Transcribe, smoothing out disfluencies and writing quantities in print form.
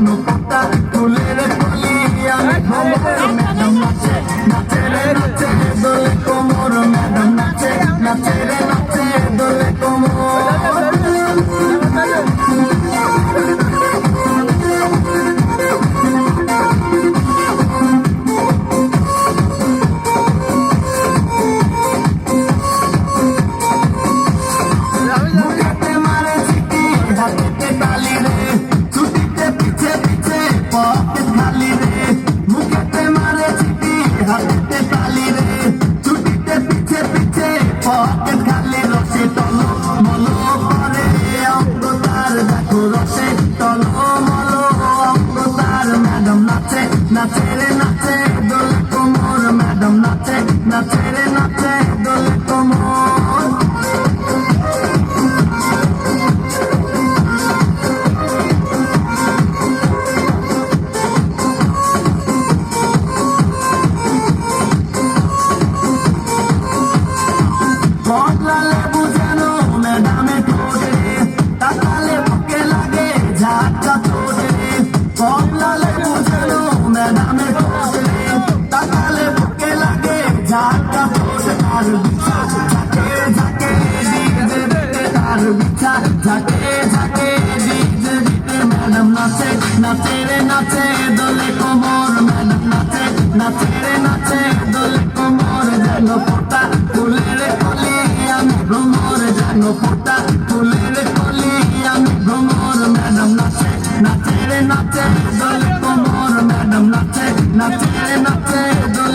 জানো পোতা ফুলের কলি আমি ভ্রমর ম্যাডাম নাচে নাচে রে নাচে দোলে কোমর ম্যাডাম নাচে নাচে রে নাচে দোলে কোমর নাচে রে নাচে দোলে কোমর ম্যাডাম নাচে নাচে রে নাচে দোলে কোমর বদলালে বুঝানো ম্যাডামে ঠোঁটে তাকালে বুকে লাগে ঝাঁকা ঠোঁটে বদলালে বুঝানো ম্যাডামে ঠোঁটে তাকালে বুকে লাগে ঝাঁকা ঠোঁটে তার বিছা ঝাঁকে ঝাঁকে ডিজে দিতে তার বিছা ঝাঁকে ঝাঁকে ডিজে দিতে ম্যাডাম নাচে নাচে রে নাচে দোলে কোমর ম্যাডাম নাচে নাচে রে নাচে দোলে কোমর যেন পোতা ফুলের কলি আমি ভ্রমর যেন পোতা ফুলের কলি আমি ভ্রমর ম্যাডাম নাচে নাচে রে নাচে দোলে কোমর ম্যাডাম নাচে নাচে রে নাচে দোলে